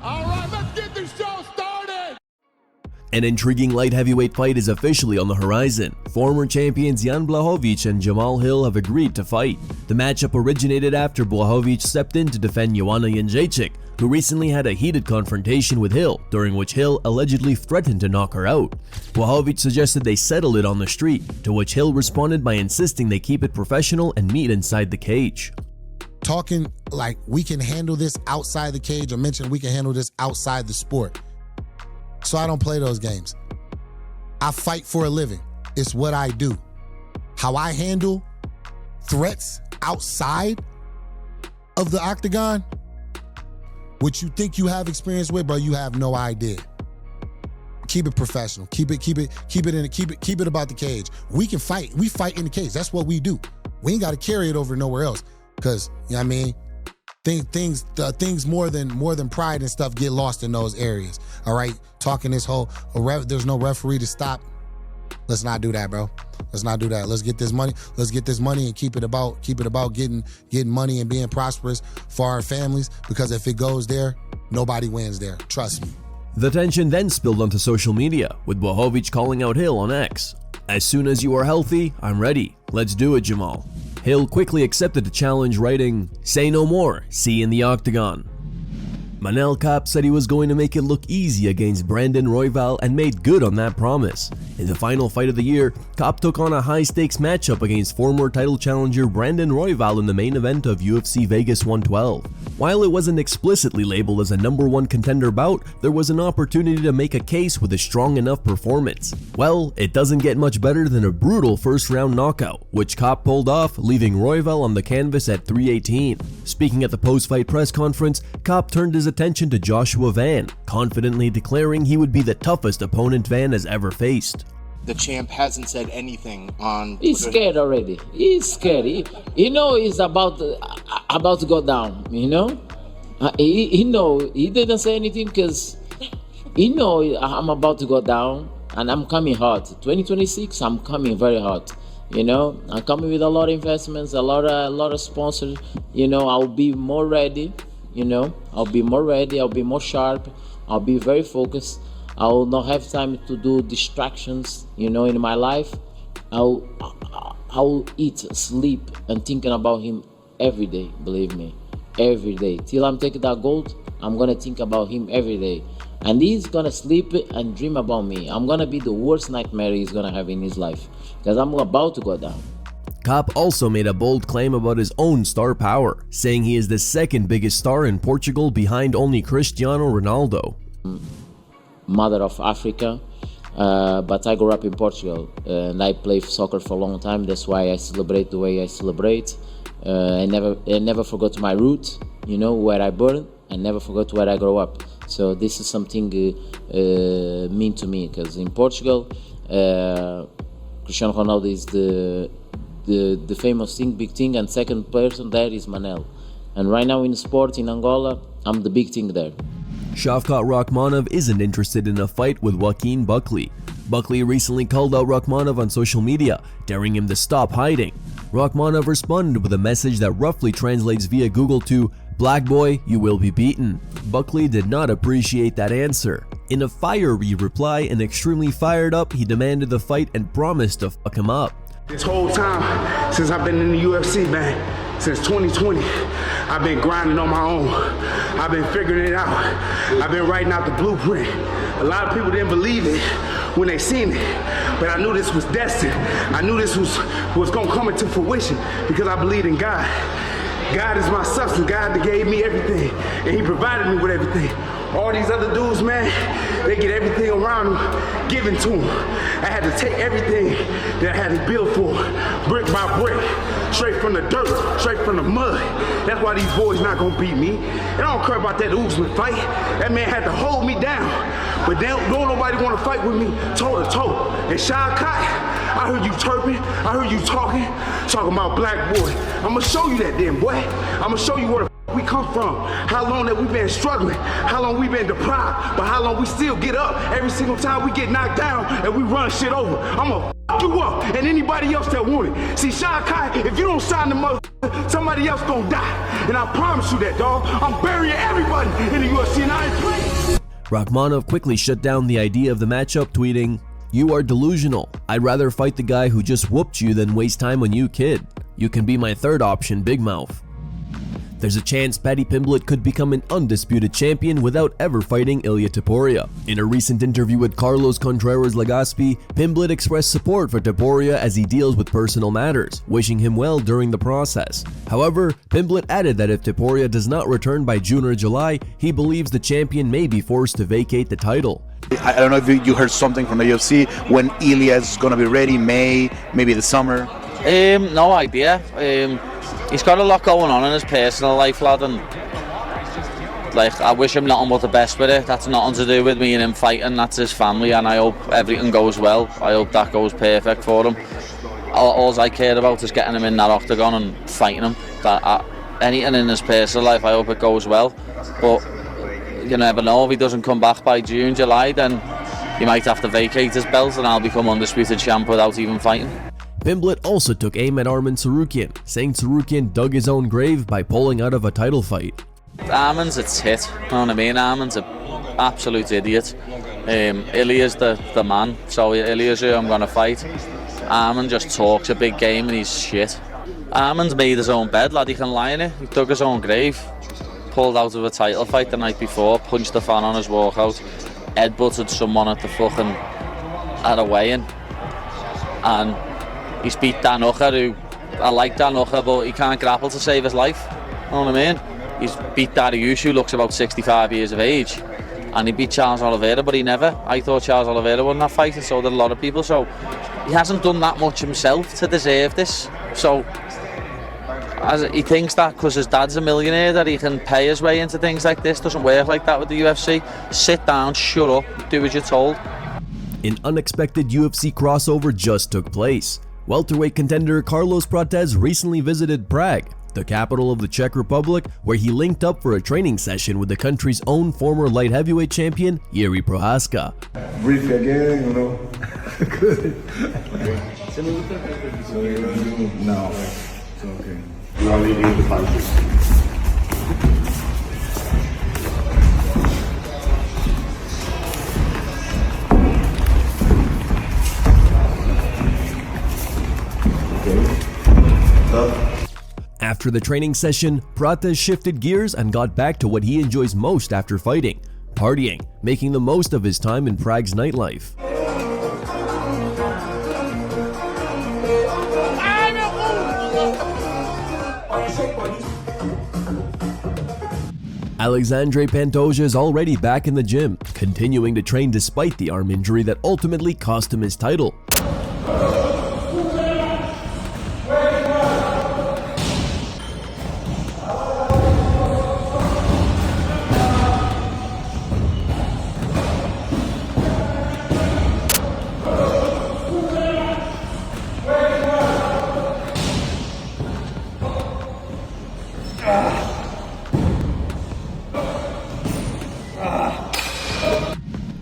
All right, let's get this show started. An intriguing light heavyweight fight is officially on the horizon. Former champions Jan Blachowicz and Jamahal Hill have agreed to fight. The matchup originated after Blachowicz stepped in to defend Joanna Jędrzejczyk, who recently had a heated confrontation with Hill, during which Hill allegedly threatened to knock her out. Blachowicz suggested they settle it on the street, to which Hill responded by insisting they keep it professional and meet inside the cage. Talking like we can handle this outside the cage, or mention we can handle this outside the sport. So I don't play those games. I fight for a living. It's what I do. How I handle threats outside of the octagon, what you think you have experience with, bro, you have no idea. Keep it professional. Keep it about the cage. We can fight. We fight in the cage. That's what we do. We ain't got to carry it over nowhere else. Cause you know what I mean, things more than pride and stuff get lost in those areas. All right, talking this whole there's no referee to stop. Let's not do that, bro. Let's not do that. Let's get this money. Let's get this money and keep it about getting money and being prosperous for our families. Because if it goes there, nobody wins there. Trust me. The tension then spilled onto social media, with Blachowicz calling out Hill on X. "As soon as you are healthy, I'm ready. Let's do it, Jamal." Hill quickly accepted the challenge, writing, "Say no more, see you in the octagon." Manel Kape said he was going to make it look easy against Brandon Royval and made good on that promise. In the final fight of the year, Kape took on a high-stakes matchup against former title challenger Brandon Royval in the main event of UFC Vegas 112. While it wasn't explicitly labeled as a #1 contender bout, there was an opportunity to make a case with a strong enough performance. Well, it doesn't get much better than a brutal first-round knockout, which Kape pulled off, leaving Royval on the canvas at 318. Speaking at the post-fight press conference, Kape turned his attention to Joshua Van, confidently declaring he would be the toughest opponent Van has ever faced. The champ hasn't said anything on Twitter. He's scared already. He's scared. He's about to go down, you know? He didn't say anything because I'm about to go down and I'm coming hard. 2026, I'm coming very hard. You know, I'm coming with a lot of investments, a lot of sponsors. You know, I'll be more ready. You know, I'll be more ready. I'll be more sharp. I'll be very focused. I will not have time to do distractions, you know, in my life. I'll eat, sleep, and thinking about him every day, believe me, every day. Till I'm taking that gold, I'm gonna think about him every day. And he's gonna sleep and dream about me. I'm gonna be the worst nightmare he's gonna have in his life, because I'm about to go down. Kape also made a bold claim about his own star power, saying he is the second biggest star in Portugal behind only Cristiano Ronaldo. Mother of Africa, but I grew up in Portugal and I played soccer for a long time. That's why I celebrate the way I celebrate. I never forgot my roots, you know, where I born, and never forgot where I grew up. So this is something mean to me, because in Portugal, Cristiano Ronaldo is the famous thing, big thing, and second person there is Manel. And right now in sport in Angola, I'm the big thing there. Shavkat Rahkmonov isn't interested in a fight with Joaquin Buckley. Buckley recently called out Rahkmonov on social media, daring him to stop hiding. Rahkmonov responded with a message that roughly translates via Google to, "Black boy, you will be beaten." Buckley did not appreciate that answer. In a fiery reply and extremely fired up, he demanded the fight and promised to fuck him up. This whole time, since I've been in the UFC, man, since 2020, I've been grinding on my own. I've been figuring it out. I've been writing out the blueprint. A lot of people didn't believe it when they seen it, but I knew this was destined. I knew this was gonna come into fruition because I believed in God. God is my substance. God that gave me everything, and He provided me with everything. All these other dudes, man, they get everything around them given to them. I had to take everything that I had to build for, brick by brick, straight from the dirt, straight from the mud. That's why these boys not gonna beat me. And I don't care about that Usman fight. That man had to hold me down. But don't nobody wanna fight with me toe to toe. And Shavkat, I heard you chirping, I heard you talking about black boy. I'ma show you that then, boy. I'ma show you where the we come from, how long that we've been struggling, how long we've been deprived, but how long we still get up every single time we get knocked down and we run shit over. I'm gonna you up and anybody else that want it. See, Shavkat, if you don't sign the mother, somebody else gonna die. And I promise you that, dog. I'm burying everybody in the UFC and I ain't playing. Rahkmonov quickly shut down the idea of the matchup, tweeting, "You are delusional. I'd rather fight the guy who just whooped you than waste time on you, kid. You can be my third option, big mouth." There's a chance Paddy Pimblett could become an undisputed champion without ever fighting Ilia Topuria. In a recent interview with Carlos Contreras-Legaspi, Pimblett expressed support for Topuria as he deals with personal matters, wishing him well during the process. However, Pimblett added that if Topuria does not return by June or July, he believes the champion may be forced to vacate the title. I don't know if you heard something from the UFC when Ilia is going to be ready, May, maybe the summer. No idea. He's got a lot going on in his personal life, lad, and like I wish him nothing but the best with it. That's nothing to do with me and him fighting. That's his family, and I hope everything goes well. I hope that goes perfect for him. All I care about is getting him in that octagon and fighting him. Anything in his personal life, I hope it goes well. But you never know, if he doesn't come back by June, July, then he might have to vacate his belt and I'll become undisputed champ without even fighting. Pimblett also took aim at Arman Tsarukyan, saying Tsarukyan dug his own grave by pulling out of a title fight. Arman's a tit, you know what I mean? Arman's an absolute idiot. Ilia's the man, so Ilia's who I'm going to fight. Arman just talks a big game and he's shit. Arman's made his own bed, lad, he can lie in it. He dug his own grave, pulled out of a title fight the night before, punched the fan on his walkout, headbutted someone at the fucking, at a weigh-in. And he's beat Dan Hooker, who I like Dan Hooker, but he can't grapple to save his life. You know what I mean? He's beat Dariush, who looks about 65 years of age, and he beat Charles Oliveira, but he never. I thought Charles Oliveira won that fight, and so did a lot of people. So he hasn't done that much himself to deserve this. So he thinks that because his dad's a millionaire that he can pay his way into things like this. Doesn't work like that with the UFC. Sit down, shut up, do as you're told. An unexpected UFC crossover just took place. Welterweight contender Carlos Prates recently visited Prague, the capital of the Czech Republic, where he linked up for a training session with the country's own former light heavyweight champion, Jiri Prochazka. Breathe again, you know. Good. No, it's okay. Now leading the punches. After the training session, Prates shifted gears and got back to what he enjoys most after fighting, partying, making the most of his time in Prague's nightlife. Alexandre Pantoja is already back in the gym, continuing to train despite the arm injury that ultimately cost him his title.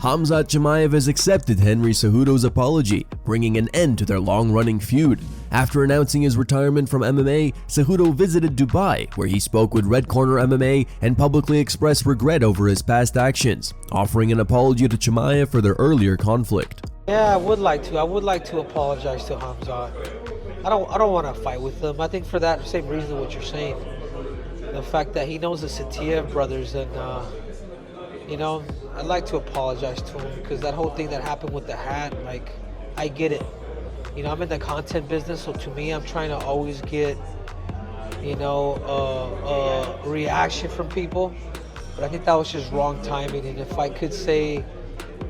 Khamzat Chimaev has accepted Henry Cejudo's apology, bringing an end to their long-running feud. After announcing his retirement from MMA, Cejudo visited Dubai, where he spoke with Red Corner MMA and publicly expressed regret over his past actions, offering an apology to Chimaev for their earlier conflict. Yeah, I would like to. I would like to apologize to Khamzat. I don't want to fight with him. I think for that same reason what you're saying, the fact that he knows the Chimaev brothers, and you know, I'd like to apologize to him because that whole thing that happened with the hat, like, I get it. You know, I'm in the content business, so to me, I'm trying to always get, you know, a reaction from people. But I think that was just wrong timing. And if I could say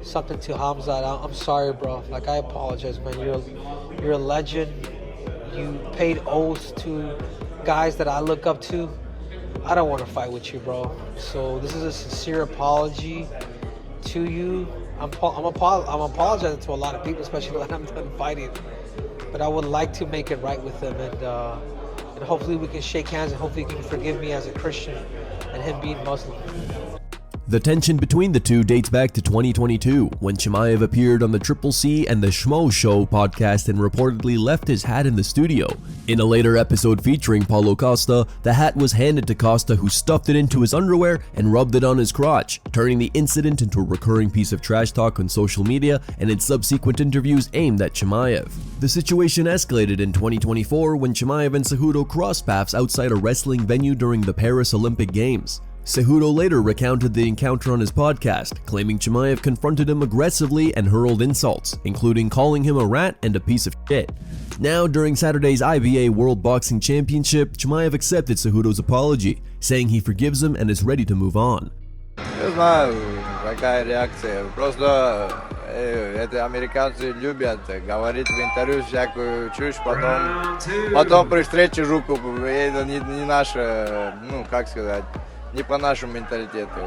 something to Khamzat, I'm sorry, bro. Like, I apologize, man. You're a legend. You paid oaths to guys that I look up to. I don't want to fight with you, bro. So this is a sincere apology to you. I'm apologizing to a lot of people, especially when I'm done fighting. But I would like to make it right with him, and hopefully we can shake hands, and hopefully he can forgive me as a Christian and him being Muslim. The tension between the two dates back to 2022, when Chimaev appeared on the Triple C and the Schmo Show podcast and reportedly left his hat in the studio. In a later episode featuring Paulo Costa, the hat was handed to Costa, who stuffed it into his underwear and rubbed it on his crotch, turning the incident into a recurring piece of trash talk on social media and in subsequent interviews aimed at Chimaev. The situation escalated in 2024 when Chimaev and Cejudo crossed paths outside a wrestling venue during the Paris Olympic Games. Cejudo later recounted the encounter on his podcast, claiming Chimaev confronted him aggressively and hurled insults, including calling him a rat and a piece of shit. Now, during Saturday's IBA World Boxing Championship, Chimaev accepted Cejudo's apology, saying he forgives him and is ready to move on. Не знаю, какая реакция. Просто это американцы любят говорить в интервью всякую чушь, потом при встрече руку. Это не наше, как сказать, не по нашему менталитету.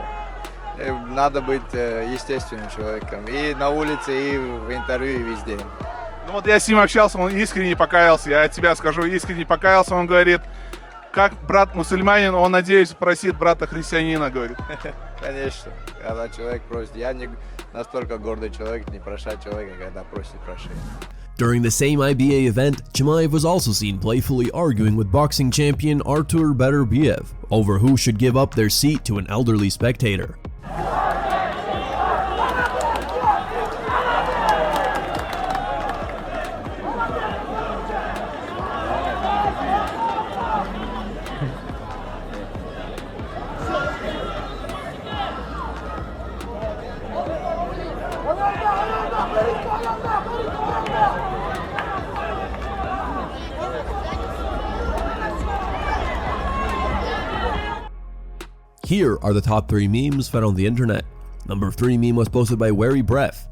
Надо быть естественным человеком. И на улице, и в интервью, и везде. Ну вот я с ним общался, он искренне покаялся. Я от тебя скажу, искренне покаялся. Он говорит, как брат мусульманин, он, надеюсь, просит брата христианина, говорит. Конечно. Когда человек просит, я не настолько гордый человек, не прощать человека, когда просит прощения. During the same IBA event, Chimaev was also seen playfully arguing with boxing champion Artur Beterbiev over who should give up their seat to an elderly spectator. Here are the top 3 memes found on the internet. Number 3 meme was posted by Wary Breath.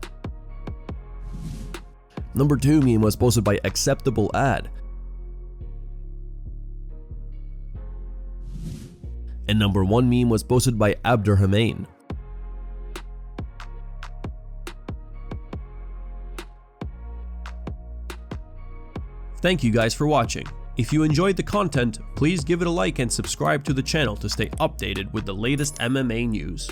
Number 2 meme was posted by Acceptable Ad. And number 1 meme was posted by Abdurrahman. Thank you guys for watching. If you enjoyed the content, please give it a like and subscribe to the channel to stay updated with the latest MMA news.